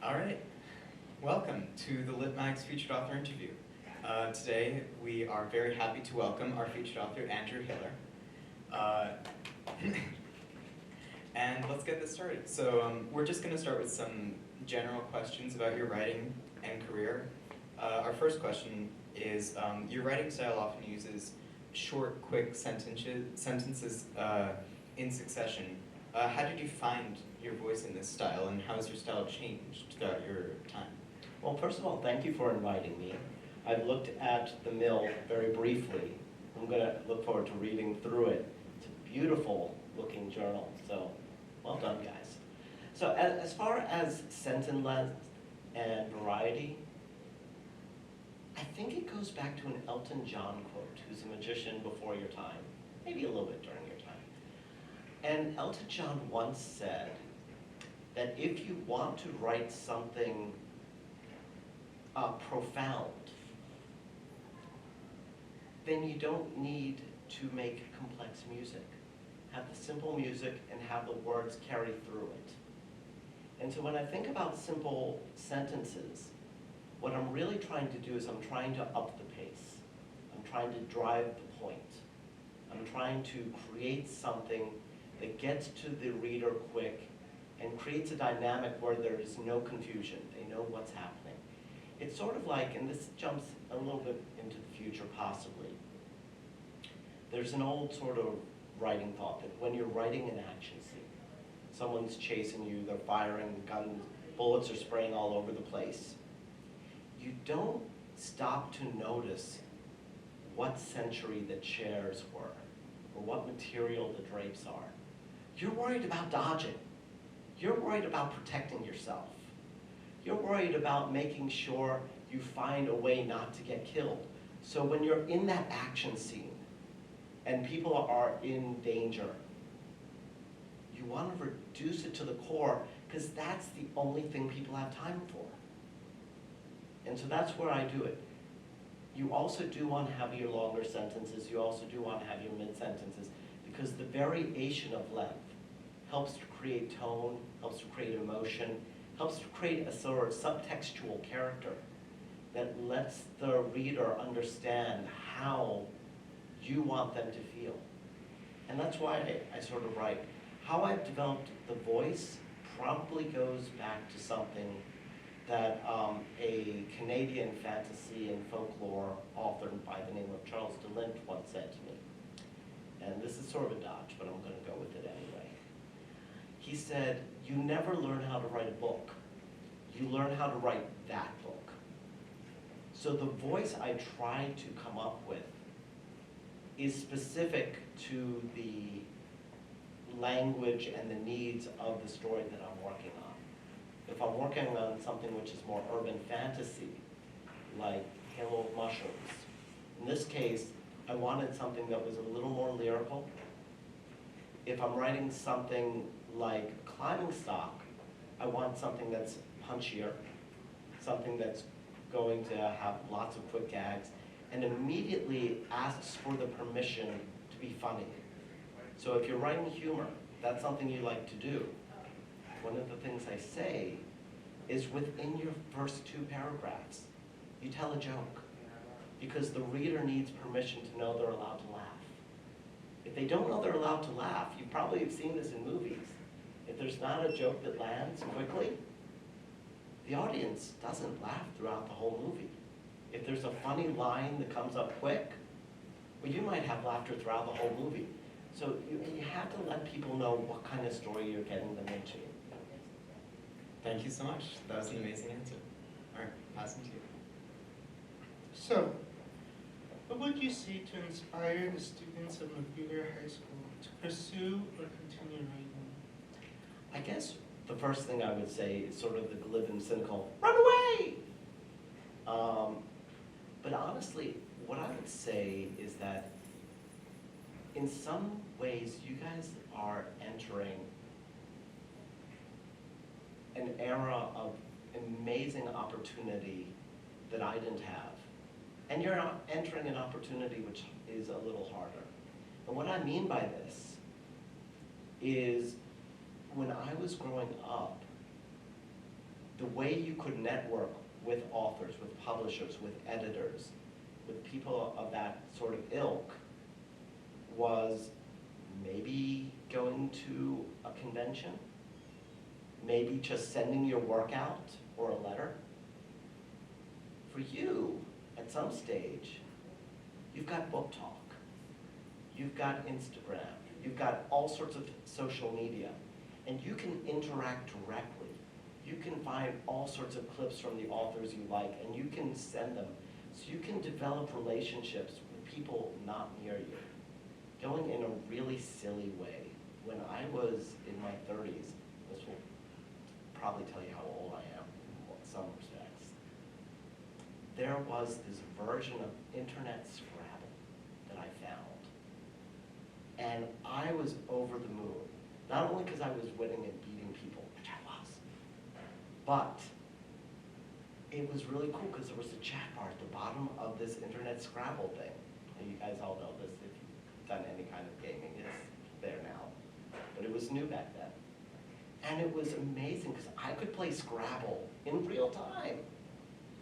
All right, welcome to the LitMag's Featured Author Interview. Today we are very happy to welcome our featured author, Andrew Hiller. And let's get this started. So we're just going to start with some general questions about your writing and career. Our first question is, your writing style often uses short, quick sentences in succession. How did you find your voice in this style, and how has your style changed throughout your time? Well, first of all, thank you for inviting me. I've looked at the mill very briefly. I'm going to look forward to reading through it. It's a beautiful looking journal, so well done, guys. So as far as sentence length and variety, I think it goes back to an Elton John quote, who's a magician before your time, maybe a little bit during your time. And Elton John once said that if you want to write something profound, then you don't need to make complex music. Have the simple music and have the words carry through it. And so when I think about simple sentences, what I'm really trying to do is I'm trying to up the pace. I'm trying to drive the point. I'm trying to create something that gets to the reader quick and creates a dynamic where there is no confusion. They know what's happening. It's sort of like, and this jumps a little bit into the future possibly, there's an old sort of writing thought that when you're writing an action scene, someone's chasing you, they're firing guns, bullets are spraying all over the place. You don't stop to notice what century the chairs were or what material the drapes are. You're worried about dodging. You're worried about protecting yourself. You're worried about making sure you find a way not to get killed. So when you're in that action scene and people are in danger, you want to reduce it to the core because that's the only thing people have time for. And so that's where I do it. You also do want to have your longer sentences. You also do want to have your mid-sentences because the variation of length helps to create tone, helps to create emotion, helps to create a sort of subtextual character that lets the reader understand how you want them to feel. And that's why I sort of write. How I've developed the voice probably goes back to something that a Canadian fantasy and folklore author by the name of Charles DeLint once said to me. And this is sort of a dodge, but I'm going to go with it anyway. He said, you never learn how to write a book. You learn how to write that book. So the voice I try to come up with is specific to the language and the needs of the story that I'm working on. If I'm working on something which is more urban fantasy, like Halo of Mushrooms, in this case, I wanted something that was a little more lyrical. If I'm writing something like Climbing Stock, I want something that's punchier, something that's going to have lots of quick gags, and immediately asks for the permission to be funny. So if you're writing humor, that's something you like to do. One of the things I say is within your first 2 paragraphs, you tell a joke, because the reader needs permission to know they're allowed to laugh. If they don't know they're allowed to laugh, you probably have seen this in movies. If there's not a joke that lands quickly, the audience doesn't laugh throughout the whole movie. If there's a funny line that comes up quick, well, you might have laughter throughout the whole movie. So you have to let people know what kind of story you're getting them into. Thank you so much. That was an amazing answer. All right, passing to you. So, what would you say to inspire the students of Magruder High School to pursue or continue writing? I guess the first thing I would say is sort of the glib and cynical, run away! But honestly, what I would say is that in some ways, you guys are entering an era of amazing opportunity that I didn't have. And you're entering an opportunity which is a little harder. And what I mean by this is when I was growing up, the way you could network with authors, with publishers, with editors, with people of that sort of ilk was maybe going to a convention, maybe just sending your work out or a letter. For you, at some stage, you've got Book Talk, you've got Instagram, you've got all sorts of social media, and you can interact directly. You can find all sorts of clips from the authors you like, and you can send them. So you can develop relationships with people not near you. Going in a really silly way. When I was in my 30s, this will probably tell you how old I am in some respects, there was this version of Internet Scrabble that I found. And I was over the moon. Not only because I was winning and beating people, which I was, but it was really cool because there was a chat bar at the bottom of this Internet Scrabble thing. And you guys all know this if you've done any kind of gaming. It's there now. But it was new back then. And it was amazing because I could play Scrabble in real time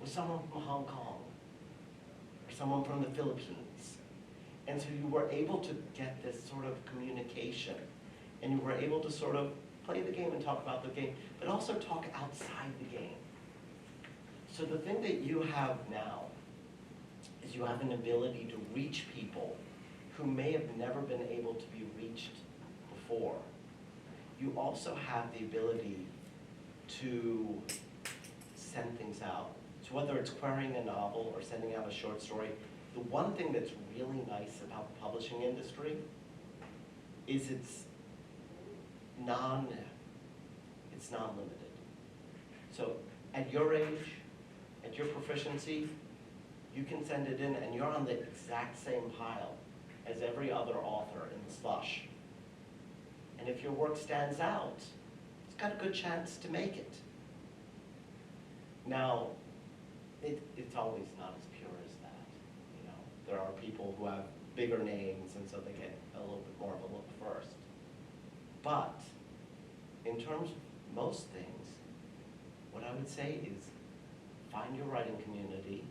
with someone from Hong Kong or someone from the Philippines. And so you were able to get this sort of communication, and you were able to sort of play the game and talk about the game, but also talk outside the game. So the thing that you have now is you have an ability to reach people who may have never been able to be reached before. You also have the ability to send things out. So whether it's querying a novel or sending out a short story, the one thing that's really nice about the publishing industry is it's non-limited. So at your age, at your proficiency, you can send it in and you're on the exact same pile as every other author in the slush. And if your work stands out, it's got a good chance to make it. Now, it's always not as pure as that. You know, there are people who have bigger names and so they get a little bit more of a look first. But in terms of most things, what I would say is find your writing community,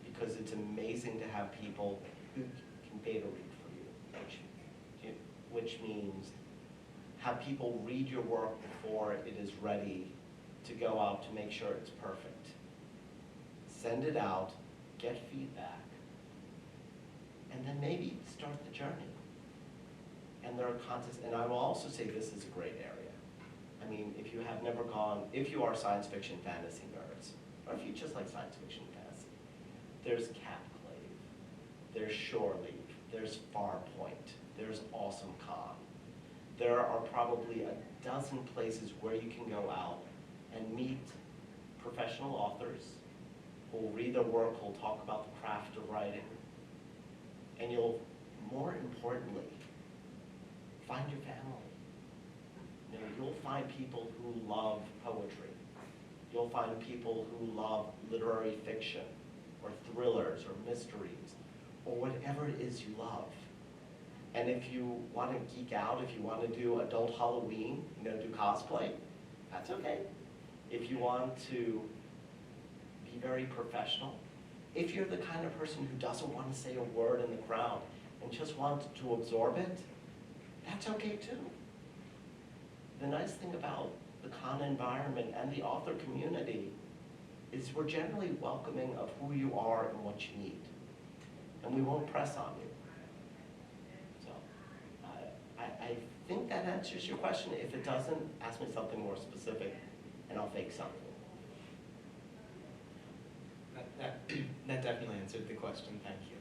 because it's amazing to have people who can beta read for you, which means have people read your work before it is ready to go out to make sure it's perfect. Send it out, get feedback, and then maybe start the journey. And there are contests, and I will also say this is a great area. I mean, if you have never gone, if you are science fiction fantasy nerds, or if you just like science fiction fantasy, there's Capclave, there's Shore Leave, there's Farpoint, there's Awesome Con. There are probably a dozen places where you can go out and meet professional authors who will read their work, who will talk about the craft of writing, and you'll, more importantly, find your family. You know, you'll find people who love poetry. You'll find people who love literary fiction, or thrillers, or mysteries, or whatever it is you love. And if you want to geek out, if you want to do adult Halloween, you know, do cosplay, that's okay. If you want to be very professional, if you're the kind of person who doesn't want to say a word in the crowd and just wants to absorb it, that's okay too. The nice thing about the con environment and the author community is we're generally welcoming of who you are and what you need. And we won't press on you. So I think that answers your question. If it doesn't, ask me something more specific and I'll fake something. That definitely answered the question, thank you.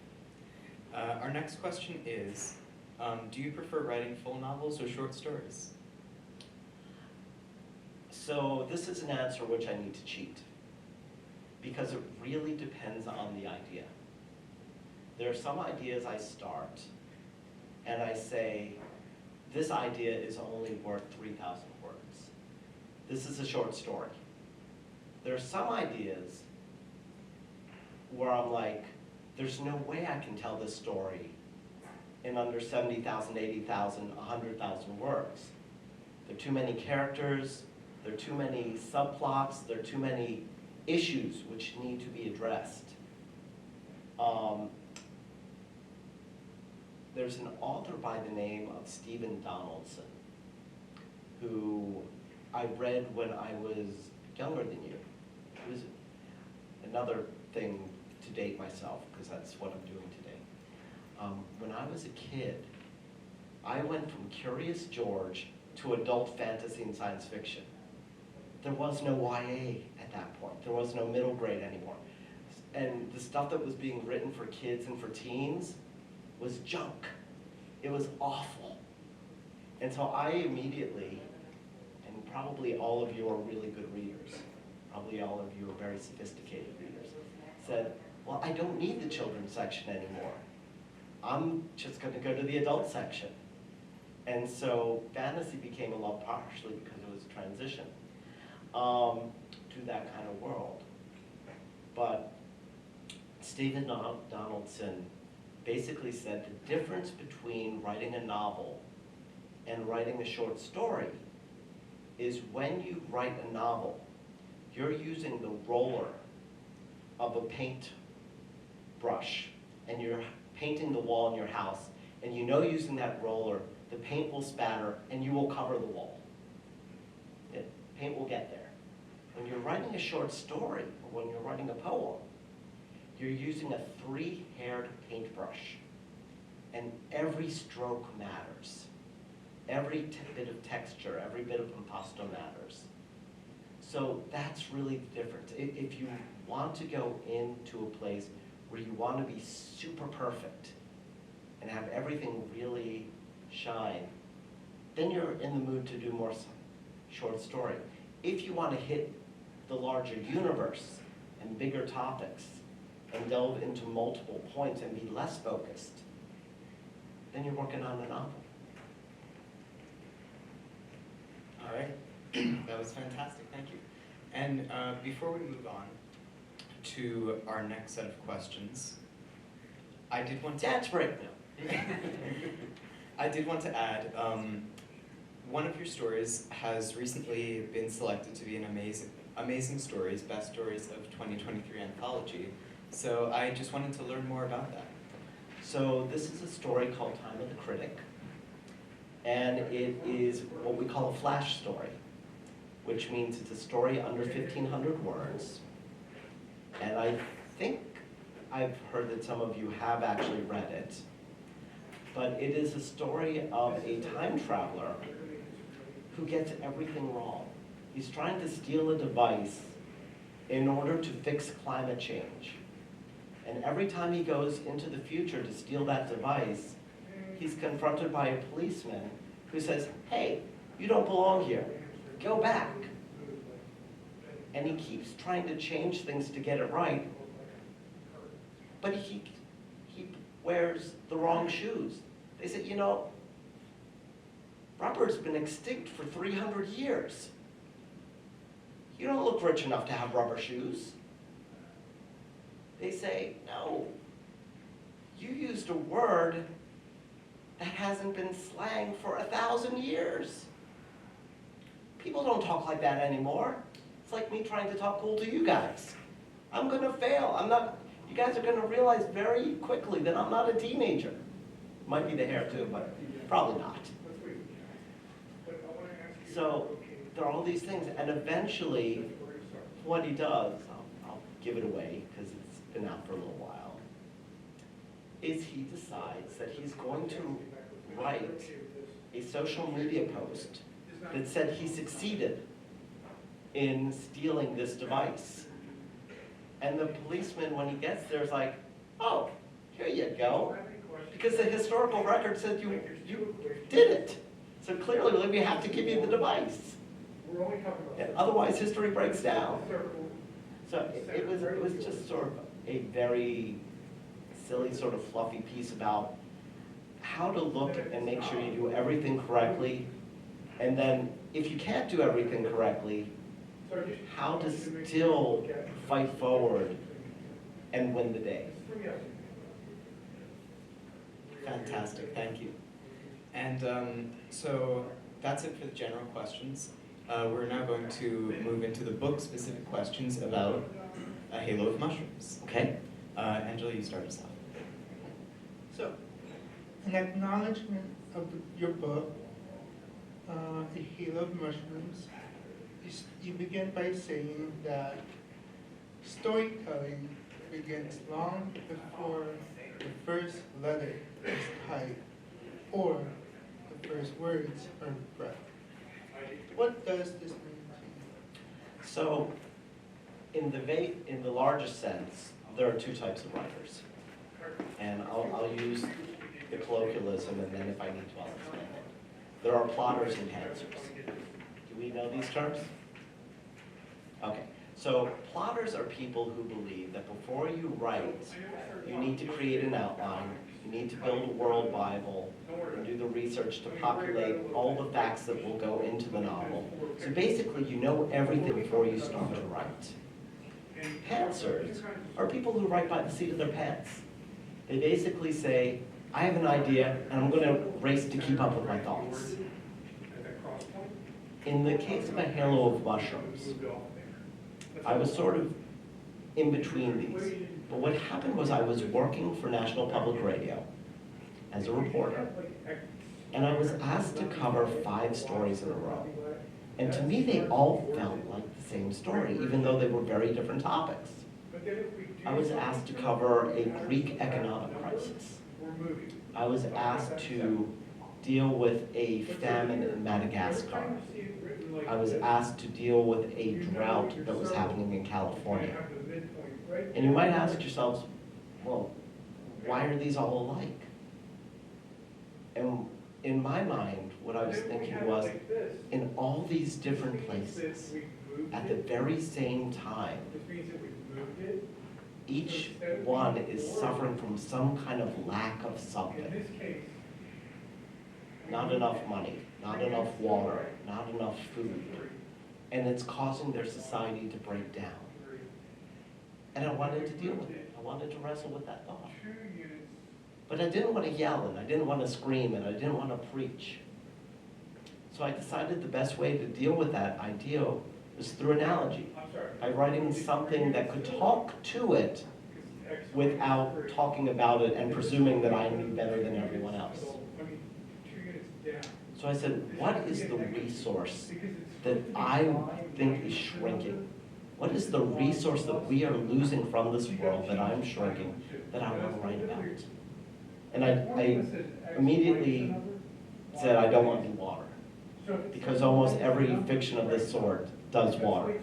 Our next question is, do you prefer writing full novels or short stories? So this is an answer which I need to cheat, because it really depends on the idea. There are some ideas I start, and I say, this idea is only worth 3,000 words. This is a short story. There are some ideas where I'm like, there's no way I can tell this story in under 70,000, 80,000, 100,000 words. There are too many characters, There are too many subplots, there are too many issues which need to be addressed. There's an author by the name of Stephen Donaldson, who I read when I was younger than you. It was another thing to date myself, because that's what I'm doing today. When I was a kid, I went from Curious George to adult fantasy and science fiction. There was no YA at that point. There was no middle grade anymore. And the stuff that was being written for kids and for teens was junk. It was awful. And so I immediately, and probably all of you are really good readers, probably all of you are very sophisticated readers, said, well, I don't need the children's section anymore. I'm just going to go to the adult section. And so fantasy became a love, partially because it was a transition to that kind of world. But Stephen Donaldson basically said the difference between writing a novel and writing a short story is when you write a novel, you're using the roller of a paint brush, and you're painting the wall in your house, and you know using that roller, the paint will spatter and you will cover the wall. Paint will get there. When you're writing a short story, or when you're writing a poem, you're using a 3-haired paintbrush, and every stroke matters. Every bit of texture, every bit of impasto matters. So that's really the difference. If you want to go into a place where you want to be super perfect and have everything really shine, then you're in the mood to do more short story. If you want to hit the larger universe and bigger topics and delve into multiple points and be less focused, then you're working on a novel. All right, that was fantastic, thank you. And before we move on to our next set of questions, I did want to... Dance break now. I did want to add, one of your stories has recently been selected to be an Amazing Stories, Best Stories of 2023 anthology. So I just wanted to learn more about that. So this is a story called Time of the Critic, and it is what we call a flash story, which means it's a story under 1,500 words. And I think I've heard that some of you have actually read it, but it is a story of a time traveler who gets everything wrong. He's trying to steal a device in order to fix climate change. And every time he goes into the future to steal that device, he's confronted by a policeman who says, hey, you don't belong here, go back. And he keeps trying to change things to get it right, but he wears the wrong shoes. They said, you know, rubber's been extinct for 300 years. You don't look rich enough to have rubber shoes. They say, no, you used a word that hasn't been slang for 1,000 years. People don't talk like that anymore. It's like me trying to talk cool to you guys. I'm gonna fail. You guys are gonna realize very quickly that I'm not a teenager. Might be the hair too, but probably not. So there are all these things, and eventually what he does, I'll give it away because it's been out for a little while, is he decides that he's going to write a social media post that said he succeeded in stealing this device. And the policeman, when he gets there, is like, oh, here you go. Because the historical record said you did it. So clearly we have to give you the device. And otherwise history breaks down. So it was just sort of a very silly, sort of fluffy piece about how to look and make sure you do everything correctly. And then if you can't do everything correctly, how to still fight forward and win the day. Fantastic, thank you. And so that's it for the general questions. we're now going to move into the book-specific questions about A Halo of Mushrooms. Okay? Angela, you start us off. So, an acknowledgement of your book, A Halo of Mushrooms, you begin by saying that storytelling begins long before the first letter is typed or the first words are read. What does this mean to you? So, in the largest sense, there are two types of writers. And I'll use the colloquialism, and then if I need to, I'll explain it. There are plotters and pantsers. Do we know these terms? Okay. So plotters are people who believe that before you write, you need to create an outline, you need to build a world Bible, and do the research to populate all the facts that will go into the novel. So basically, you know everything before you start to write. Pantsers are people who write by the seat of their pants. They basically say, I have an idea, and I'm going to race to keep up with my thoughts. In the case of A Halo of Mushrooms, I was sort of in between these. But what happened was I was working for National Public Radio as a reporter, and I was asked to cover 5 stories in a row. And to me, they all felt like the same story, even though they were very different topics. I was asked to cover a Greek economic crisis. I was asked to deal with a famine in Madagascar. I was asked to deal with a drought that was happening in California. And you might ask yourselves, well, why are these all alike? And in my mind, what I was thinking was, in all these different places, at the very same time, each one is suffering from some kind of lack of something. Not enough money, not enough water, not enough food. And it's causing their society to break down. And I wanted to deal with it. I wanted to wrestle with that thought. But I didn't want to yell, and I didn't want to scream, and I didn't want to preach. So I decided the best way to deal with that idea was through analogy, by writing something that could talk to it without talking about it and presuming that I knew better than everyone else. So I said, what is the resource that I think is shrinking? What is the resource that we are losing from this world that I'm shrinking, that I want to write about? And I immediately said, I don't want to do water. Because almost every fiction of this sort does water.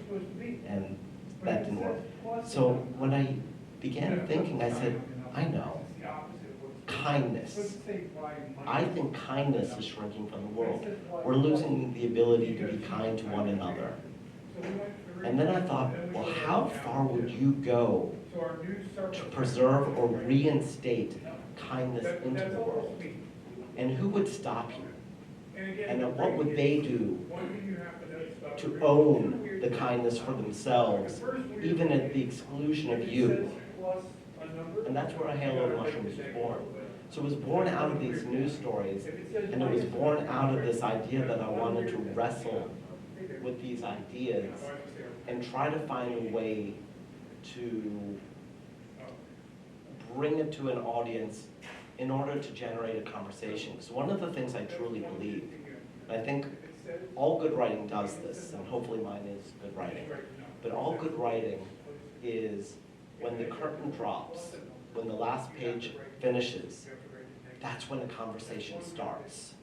And that didn't work. So when I began thinking, I said, I know. Kindness. I think kindness is shrinking from the world. We're losing the ability to be kind to one another. And then I thought, well, how far would you go to preserve or reinstate kindness into the world? And who would stop you? And what would they do to own the kindness for themselves, even at the exclusion of you? And that's where A Halo of Mushrooms was born. So it was born out of these news stories, and it was born out of this idea that I wanted to wrestle with these ideas and try to find a way to bring it to an audience in order to generate a conversation. Because one of the things I truly believe, and I think all good writing does this, and hopefully mine is good writing, but all good writing is when the curtain drops, when the last page finishes, that's when the conversation starts.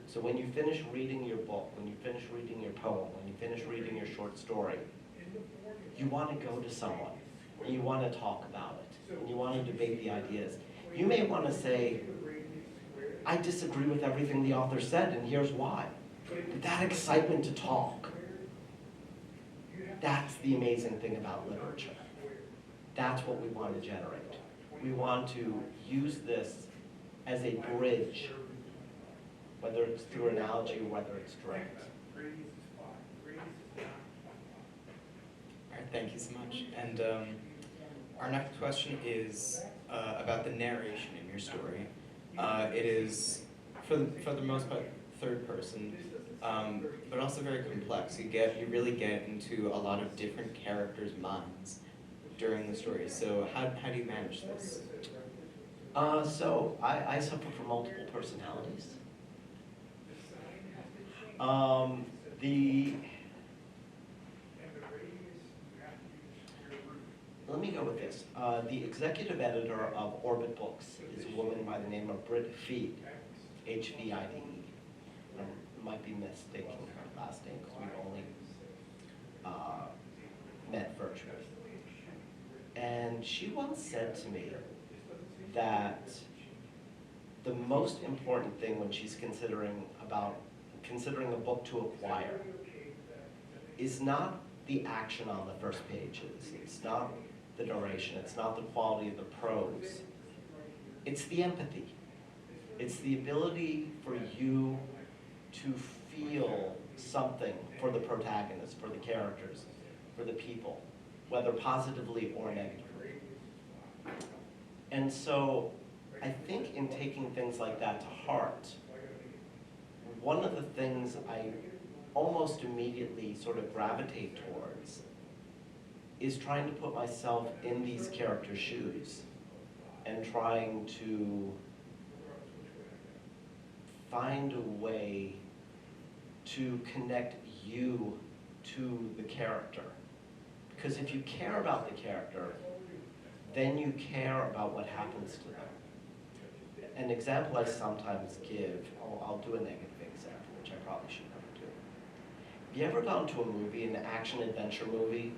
So when you finish reading your book, when you finish reading your poem, when you finish reading your short story, you want to go to someone, and you want to talk about it, and you want to debate the ideas. You may want to say, I disagree with everything the author said, and here's why. But that excitement to talk, that's the amazing thing about literature. That's what we want to generate. We want to use this as a bridge, whether it's through analogy or whether it's direct. All right, thank you so much. And our next question is about the narration in your story. It is, for the most part, third person. but also very complex. You really get into a lot of different characters' minds during the story. So how do you manage this? So I suffer from multiple personalities. The Let me go with this. The executive editor of Orbit Books is a woman by the name of Britt Feed, H-V-I-D-E. I might be mistaking her last name because we've only met virtually. And she once said to me that the most important thing when she's considering a book to acquire is not the action on the first pages. It's not the narration. It's not the quality of the prose. It's the empathy. It's the ability for you to feel something for the protagonist, for the characters, for the people, whether positively or negatively. And so I think in taking things like that to heart, one of the things I almost immediately sort of gravitate towards is trying to put myself in these characters' shoes and trying to find a way to connect you to the character. Because if you care about the character, then you care about what happens to them. An example I sometimes give, I'll do a negative example, which I probably should never do. Have you ever gone to a movie, an action-adventure movie,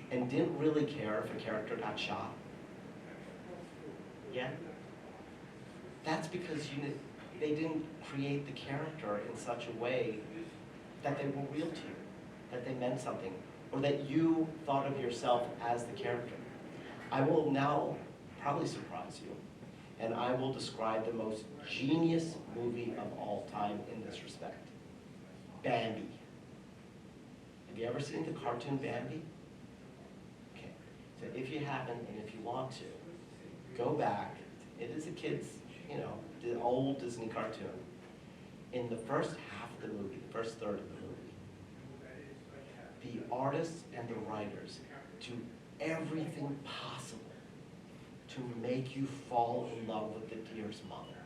and didn't really care if a character got shot? Yeah? That's because they didn't create the character in such a way that they were real to you, that they meant something, or that you thought of yourself as the character. I will now probably surprise you, and I will describe the most genius movie of all time in this respect. Bambi. Have you ever seen the cartoon Bambi? Okay, so if you haven't, and if you want to, go back. It is a kid's, the old Disney cartoon. In the first half of the movie, the first third of the movie, the artists and the writers do everything possible to make you fall in love with the deer's mother.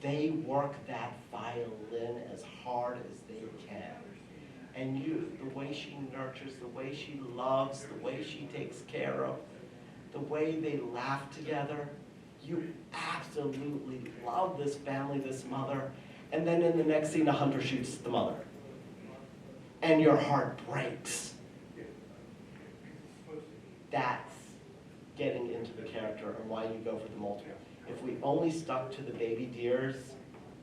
They work that violin as hard as they can. And the way she nurtures, the way she loves, the way she takes care of, the way they laugh together, you absolutely love this family, this mother. And then in the next scene, a hunter shoots the mother. And your heart breaks. That's getting into the character and why you go for the multiple. If we only stuck to the baby deer's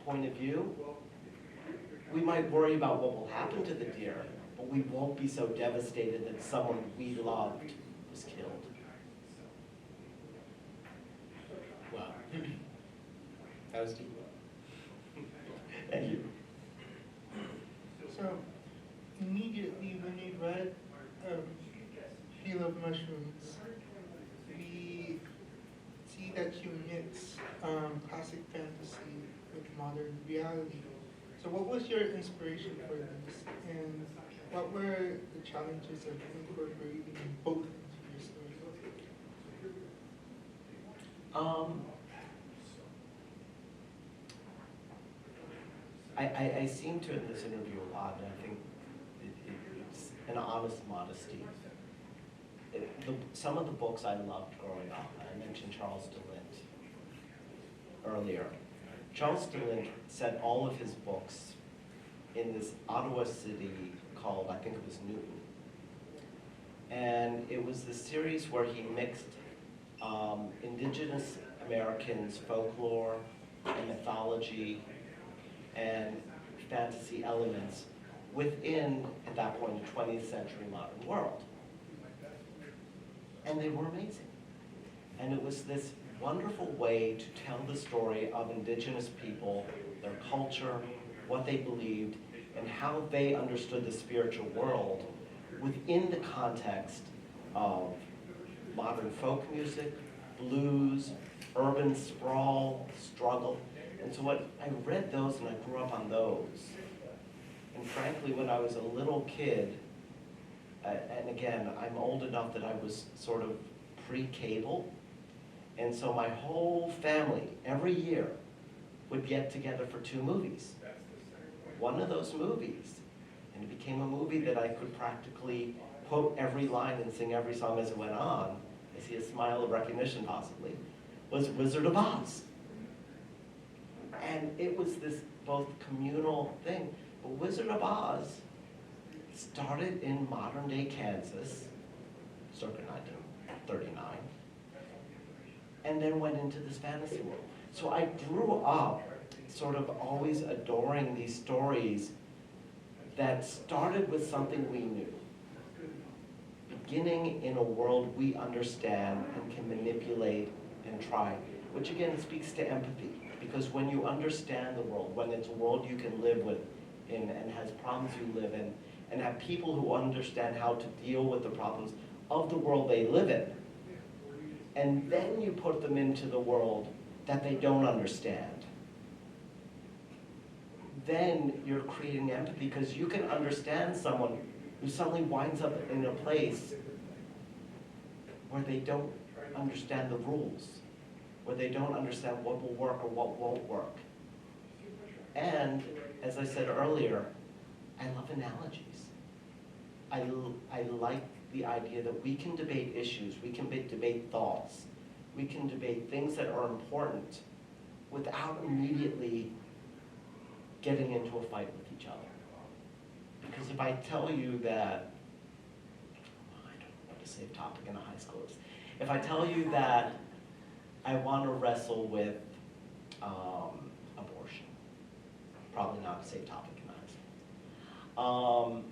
point of view, we might worry about what will happen to the deer, but we won't be so devastated that someone we loved was killed. Wow. That was deep. Thank you. So, immediately when we read Field of Mushrooms, we see that you mix classic fantasy with modern reality. So what was your inspiration for this, and what were the challenges of incorporating both into your story? I seem to in this interview a lot, and I think it's an honest modesty. Some of the books I loved growing up, I mentioned Charles DeLint earlier. Charles DeLint said all of his books in this Ottawa city called, I think it was Newton. And it was the series where he mixed Indigenous Americans' folklore and mythology and fantasy elements within, at that point, the 20th century modern world. And they were amazing. And it was this wonderful way to tell the story of Indigenous people, their culture, what they believed, and how they understood the spiritual world within the context of modern folk music, blues, urban sprawl, struggle. And so I read those and I grew up on those. And frankly, when I was a little kid, and again, I'm old enough that I was sort of pre-cable, and so my whole family, every year, would get together for 2 movies. One of those movies, and it became a movie that I could practically quote every line and sing every song as it went on, I see a smile of recognition possibly, was Wizard of Oz. And it was this both communal thing, but Wizard of Oz started in modern day Kansas, circa 1939, and then went into this fantasy world. So I grew up sort of always adoring these stories that started with something we knew, beginning in a world we understand and can manipulate and try, which again speaks to empathy, because when you understand the world, when it's a world you can live with in and has problems you live in, and have people who understand how to deal with the problems of the world they live in, and then you put them into the world that they don't understand, then you're creating empathy, because you can understand someone who suddenly winds up in a place where they don't understand the rules, where they don't understand what will work or what won't work. And as I said earlier, I love analogies. I like the idea that we can debate issues, we can debate thoughts, we can debate things that are important without immediately getting into a fight with each other. Because if I tell you that, I don't know what a safe topic in a high school is. If I tell you that I want to wrestle with abortion, probably not a safe topic in high school.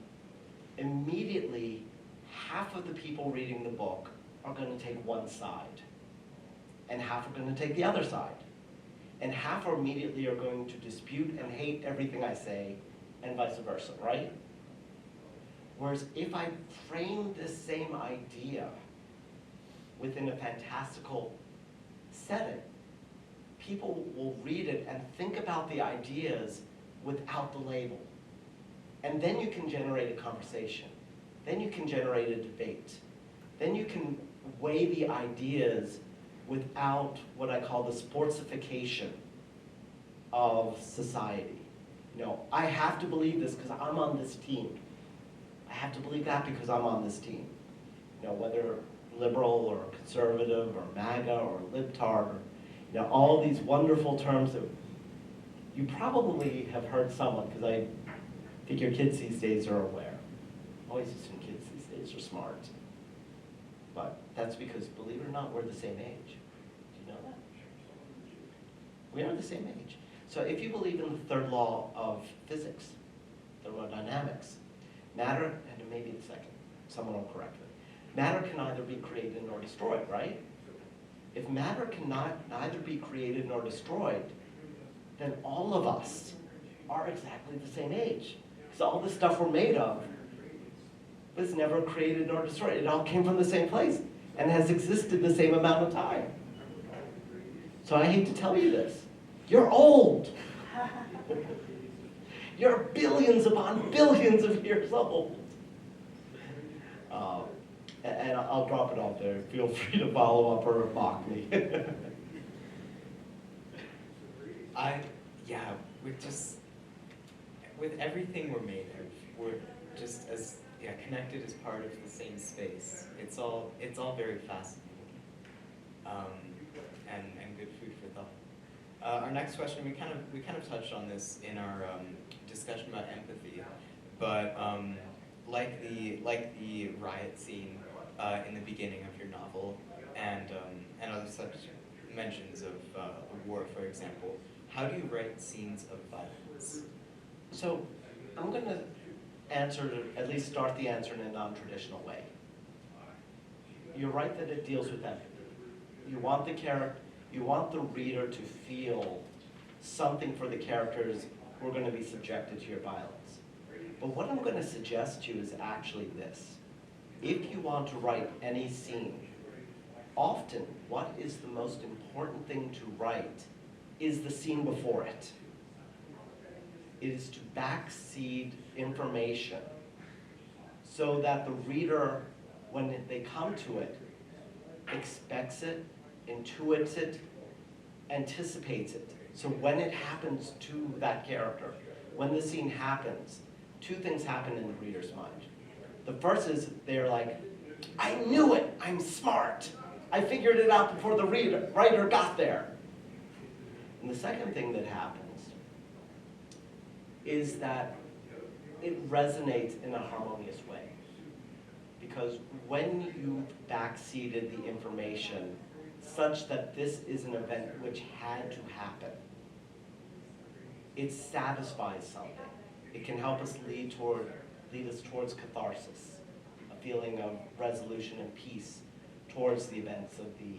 Immediately, half of the people reading the book are going to take one side, and half are going to take the other side. And half immediately are going to dispute and hate everything I say, and vice versa, right? Whereas if I frame this same idea within a fantastical setting, people will read it and think about the ideas without the label. And then you can generate a conversation. Then you can generate a debate. Then you can weigh the ideas without what I call the sportsification of society. You know, I have to believe this because I'm on this team. I have to believe that because I'm on this team. You know, whether liberal or conservative or MAGA or libtard, or, you know, all these wonderful terms that you probably have heard someone, because I think your kids these days are aware. I always assume kids these days are smart. But that's because, believe it or not, we're the same age. Do you know that? We are the same age. So if you believe in the third law of physics, thermodynamics, matter, and maybe the second, someone will correct me. Matter can neither be created nor destroyed, right? If matter cannot neither be created nor destroyed, then all of us are exactly the same age. Because all the stuff we're made of was never created nor destroyed. It all came from the same place and has existed the same amount of time. So I hate to tell you this. You're old. You're billions upon billions of years old. And I'll drop it off there. Feel free to follow up or mock me. With everything we're made of, we're just as connected as part of the same space. It's all very fascinating, and good food for thought. Our next question, we kind of touched on this in our discussion about empathy, but like the riot scene in the beginning of your novel, and other such mentions of the war, for example, how do you write scenes of violence? So I'm going to at least start the answer in a non-traditional way. You're right that it deals with empathy. You want the reader to feel something for the characters who are going to be subjected to your violence. But what I'm going to suggest to you is actually this. If you want to write any scene, often what is the most important thing to write is the scene before it. It is to backseed information so that the reader, when they come to it, expects it, intuits it, anticipates it. So when it happens to that character, when the scene happens, two things happen in the reader's mind. The first is they're like, I knew it, I'm smart. I figured it out before the writer got there. And the second thing that happens is that it resonates in a harmonious way. Because when you've backseated the information such that this is an event which had to happen, it satisfies something. It can help us lead us towards catharsis, a feeling of resolution and peace towards the events of the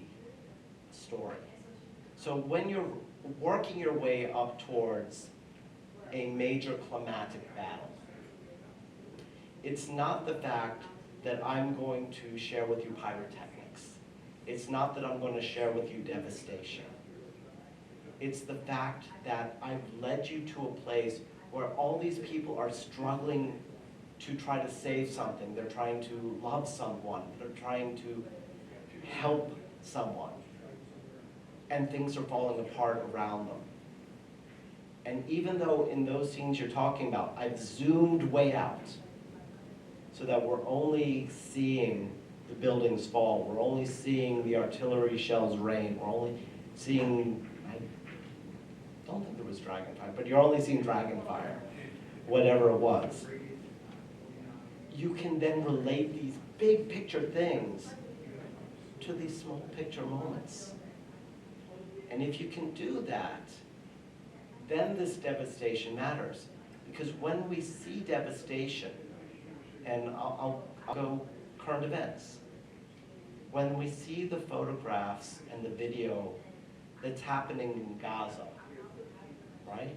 story. So when you're working your way up towards a major climatic battle, it's not the fact that I'm going to share with you pyrotechnics. It's not that I'm going to share with you devastation. It's the fact that I've led you to a place where all these people are struggling to try to save something. They're trying to love someone. They're trying to help someone. And things are falling apart around them. And even though in those scenes you're talking about, I've zoomed way out so that we're only seeing the buildings fall. We're only seeing the artillery shells rain. We're only seeing, I don't think there was dragonfire, but you're only seeing dragonfire, whatever it was. You can then relate these big picture things to these small picture moments. And if you can do that, then this devastation matters. Because when we see devastation, and I'll go current events, when we see the photographs and the video that's happening in Gaza, right?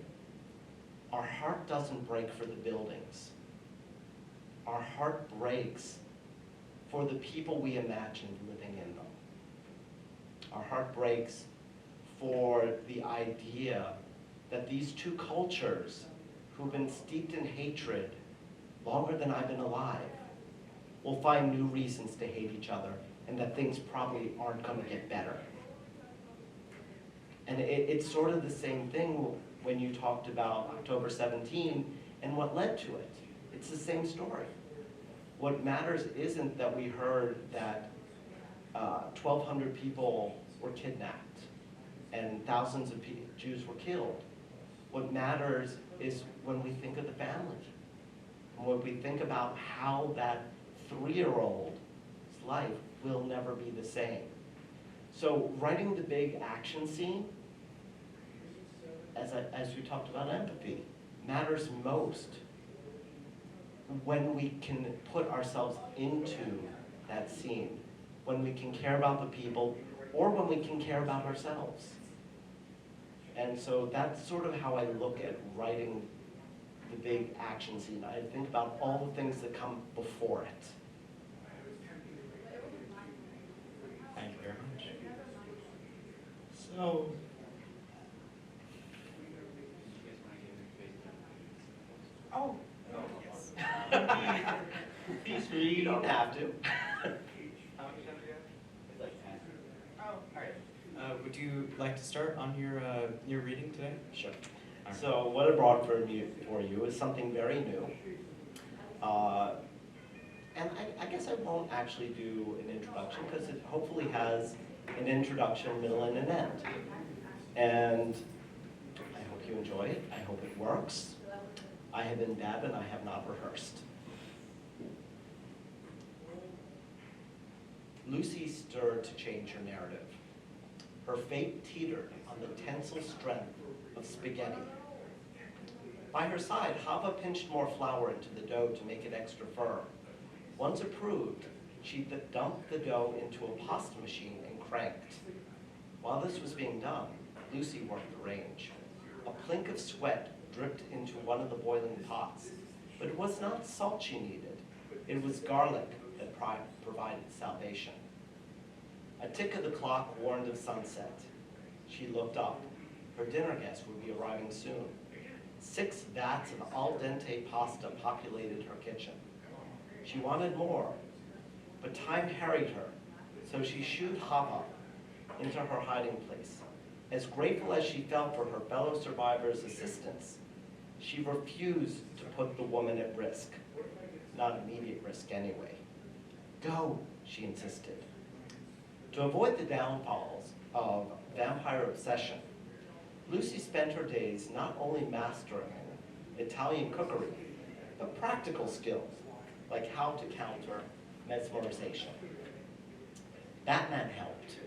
Our heart doesn't break for the buildings. Our heart breaks for the people we imagined living in them. Our heart breaks for the idea that these two cultures who've been steeped in hatred longer than I've been alive will find new reasons to hate each other, and that things probably aren't going to get better. And it's sort of the same thing when you talked about October 17 and what led to it. It's the same story. What matters isn't that we heard that 1,200 people were kidnapped and thousands of Jews were killed. What matters is when we think of the family, and when we think about how that 3-year-old's life will never be the same. So writing the big action scene, as we talked about empathy, matters most when we can put ourselves into that scene, when we can care about the people, or when we can care about ourselves. And so that's sort of how I look at writing the big action scene. I think about all the things that come before it. Thank you very much. So, Oh, yes. please you read. don't have to. How much time do we have? Oh, all right. Would you like to start on your reading today? Sure. All right. So what I brought for you is something very new. And I guess I won't actually do an introduction because it hopefully has an introduction, middle, and an end. And I hope you enjoy it. I hope it works. I have been bad and I have not rehearsed. Lucy stirred to change her narrative. Her fate teetered on the tensile strength of spaghetti. By her side, Hava pinched more flour into the dough to make it extra firm. Once approved, she dumped the dough into a pasta machine and cranked. While this was being done, Lucy worked the range. A plink of sweat dripped into one of the boiling pots, but it was not salt she needed. It was garlic that provided salvation. A tick of the clock warned of sunset. She looked up. Her dinner guests would be arriving soon. 6 vats of al dente pasta populated her kitchen. She wanted more, but time harried her, so she shooed Hava into her hiding place. As grateful as she felt for her fellow survivors' assistance, she refused to put the woman at risk. Not immediate risk anyway. Go, she insisted. To avoid the downfalls of vampire obsession, Lucy spent her days not only mastering Italian cookery, but practical skills, like how to counter mesmerization. Batman helped.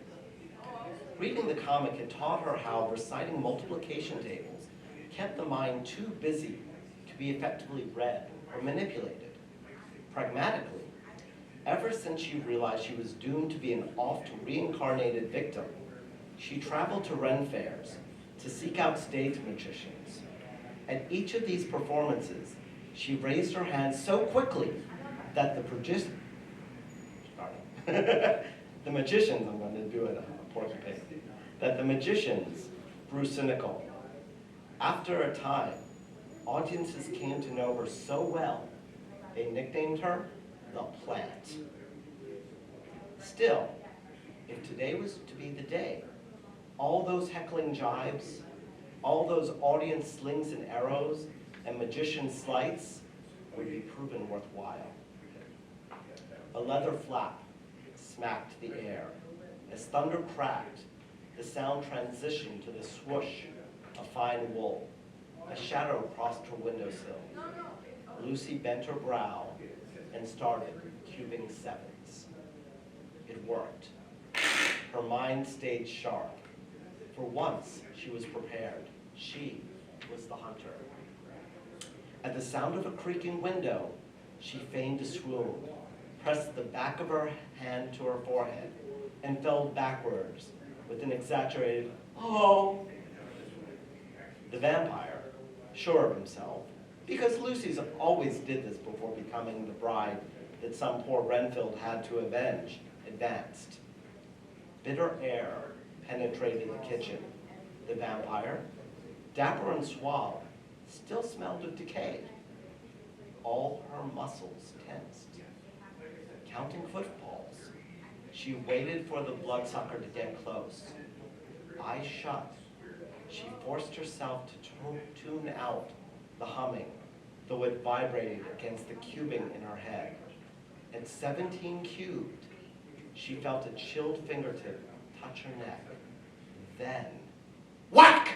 Reading the comic had taught her how reciting multiplication tables kept the mind too busy to be effectively read or manipulated. Pragmatically, ever since she realized she was doomed to be an oft-reincarnated victim, she traveled to Ren fairs to seek out stage magicians. At each of these performances, she raised her hand so quickly that the magicians, I'm going to do it a porcupine, that the magicians grew cynical. After a time, audiences came to know her so well, they nicknamed her the Plant. Still, if today was to be the day, all those heckling jibes, all those audience slings and arrows, and magician slights would be proven worthwhile. A leather flap smacked the air. As thunder cracked, the sound transitioned to the swoosh of fine wool. A shadow crossed her windowsill. Lucy bent her brow and started cubing sevens. It worked. Her mind stayed sharp. For once, she was prepared. She was the hunter. At the sound of a creaking window, she feigned a swoon, pressed the back of her hand to her forehead, and fell backwards with an exaggerated, "Oh." The vampire, sure of himself, because Lucy's always did this before becoming the bride that some poor Renfield had to avenge, advanced. Bitter air penetrated the kitchen. The vampire, dapper and suave, still smelled of decay. All her muscles tensed. Counting footfalls, she waited for the bloodsucker to get close. Eyes shut, she forced herself to tune out the humming, though it vibrated against the cubing in her head. At 17 cubed, she felt a chilled fingertip touch her neck. Then, whack!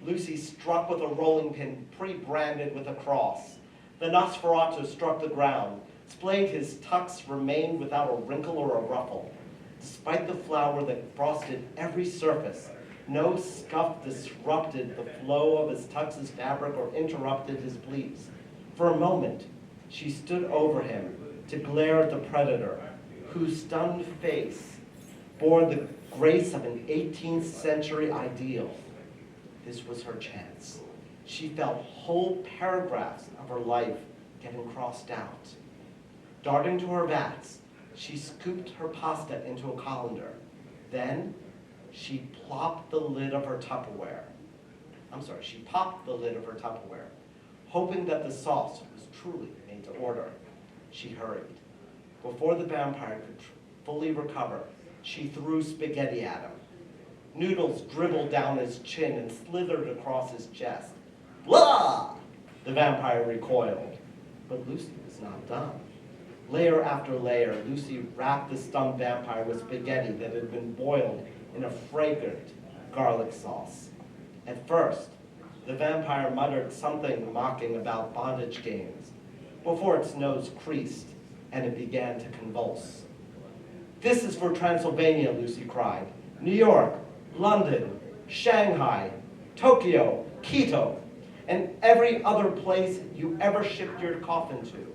Lucy struck with a rolling pin pre-branded with a cross. The Nosferatu struck the ground. Splayed, his tux remained without a wrinkle or a ruffle. Despite the flour that frosted every surface, no scuff disrupted the flow of his tux's fabric or interrupted his bleats. For a moment, she stood over him to glare at the predator, whose stunned face bore the grace of an 18th century ideal. This was her chance. She felt whole paragraphs of her life getting crossed out. Darting to her vats, she scooped her pasta into a colander. Then, she popped the lid of her Tupperware. Hoping that the sauce was truly made to order. She hurried. Before the vampire could fully recover, she threw spaghetti at him. Noodles dribbled down his chin and slithered across his chest. Blah! The vampire recoiled. But Lucy was not done. Layer after layer, Lucy wrapped the stunned vampire with spaghetti that had been boiled in a fragrant garlic sauce. At first, the vampire muttered something mocking about bondage games, before its nose creased and it began to convulse. "This is for Transylvania," Lucy cried. "New York, London, Shanghai, Tokyo, Quito, and every other place you ever shipped your coffin to."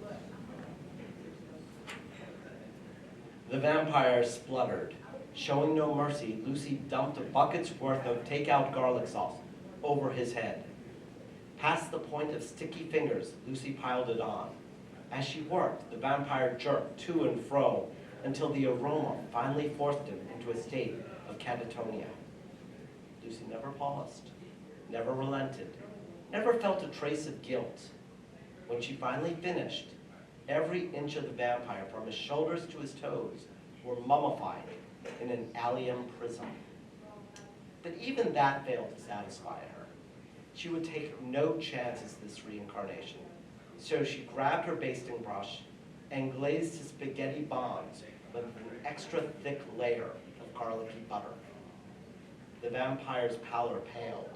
The vampire spluttered. Showing no mercy, Lucy dumped a bucket's worth of takeout garlic sauce over his head. Past the point of sticky fingers, Lucy piled it on. As she worked, the vampire jerked to and fro until the aroma finally forced him into a state of catatonia. Lucy never paused, never relented, never felt a trace of guilt. When she finally finished, every inch of the vampire, from his shoulders to his toes, were mummified in an allium prism. But even that failed to satisfy her. She would take no chances this reincarnation. So she grabbed her basting brush and glazed his spaghetti bonds with an extra thick layer of garlicky butter. The vampire's pallor paled.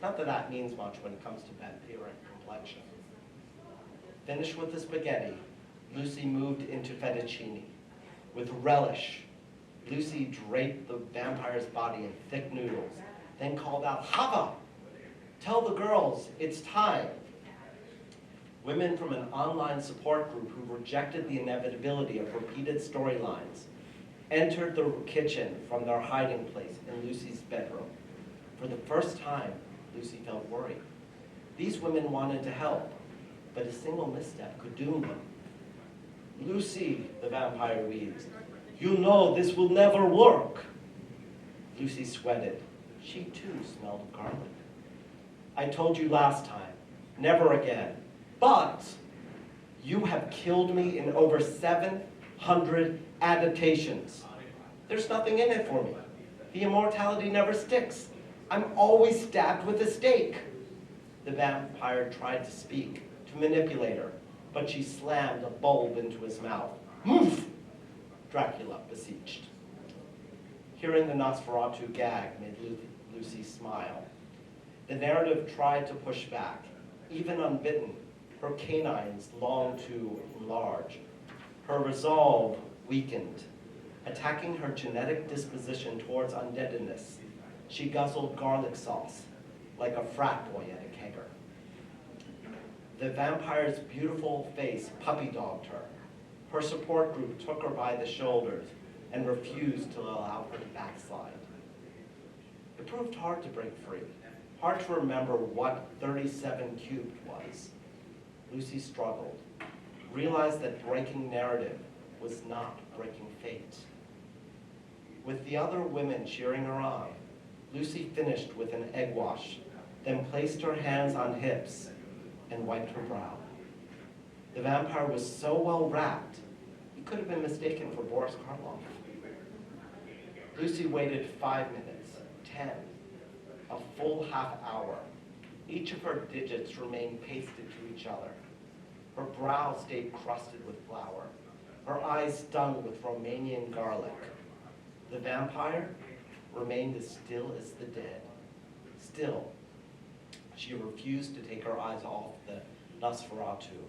Not that that means much when it comes to vampiric complexion. Finished with the spaghetti, Lucy moved into fettuccine. With relish, Lucy draped the vampire's body in thick noodles, then called out, "Hava! Tell the girls, it's time." Women from an online support group who rejected the inevitability of repeated storylines entered the kitchen from their hiding place in Lucy's bedroom. For the first time, Lucy felt worried. These women wanted to help, but a single misstep could doom them. "Lucy," the vampire wheezed, "you know this will never work." Lucy sweated. She too smelled of garlic. "I told you last time, never again. But you have killed me in over 700 adaptations. There's nothing in it for me. The immortality never sticks. I'm always stabbed with a stake." The vampire tried to speak, to manipulate her, but she slammed a bulb into his mouth. "Move!" Dracula beseeched. Hearing the Nosferatu gag made Lucy smile. The narrative tried to push back. Even unbitten, her canines longed to enlarge. Her resolve weakened. Attacking her genetic disposition towards undeadness, she guzzled garlic sauce like a frat boy at a kegger. The vampire's beautiful face puppy-dogged her. Her support group took her by the shoulders and refused to allow her to backslide. It proved hard to break free, hard to remember what 37 cubed was. Lucy struggled, realized that breaking narrative was not breaking fate. With the other women cheering her on, Lucy finished with an egg wash, then placed her hands on hips and wiped her brow. The vampire was so well wrapped, he could have been mistaken for Boris Karloff. Lucy waited 5 minutes, 10, a full half hour. Each of her digits remained pasted to each other. Her brow stayed crusted with flour. Her eyes stung with Romanian garlic. The vampire remained as still as the dead. Still, she refused to take her eyes off the Nosferatu,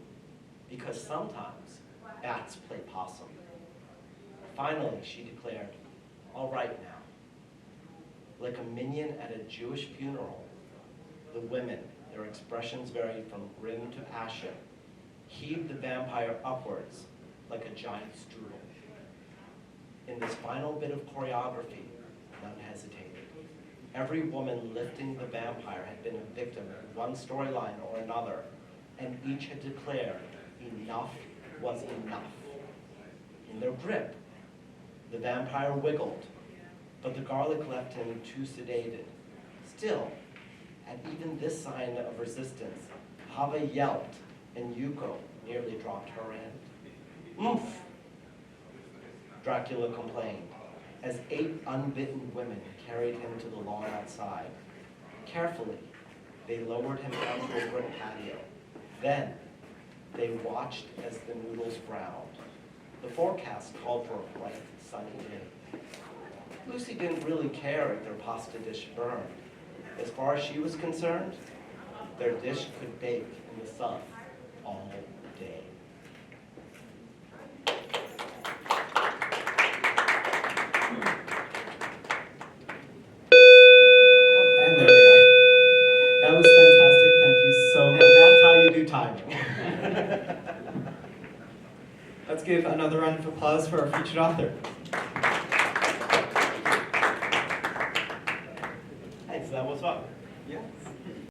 because sometimes bats play possum. Finally, she declared, "All right now." Like a minion at a Jewish funeral, the women, their expressions varied from grim to passion, heaved the vampire upwards like a giant strudel. In this final bit of choreography, none hesitated. Every woman lifting the vampire had been a victim of one storyline or another, and each had declared enough was enough. In their grip, the vampire wiggled, but the garlic left him too sedated. Still, at even this sign of resistance, Hava yelped, and Yuko nearly dropped her end. "Oof!" Dracula complained, as 8 unbitten women carried him to the lawn outside. Carefully, they lowered him onto a brick patio. Then, they watched as the noodles browned. The forecast called for a bright, sunny day. Lucy didn't really care if their pasta dish burned. As far as she was concerned, their dish could bake in the sun all day. And there we are. That was fantastic. Thank you so And much. that's how you do timing. Let's give another round of applause for our featured author.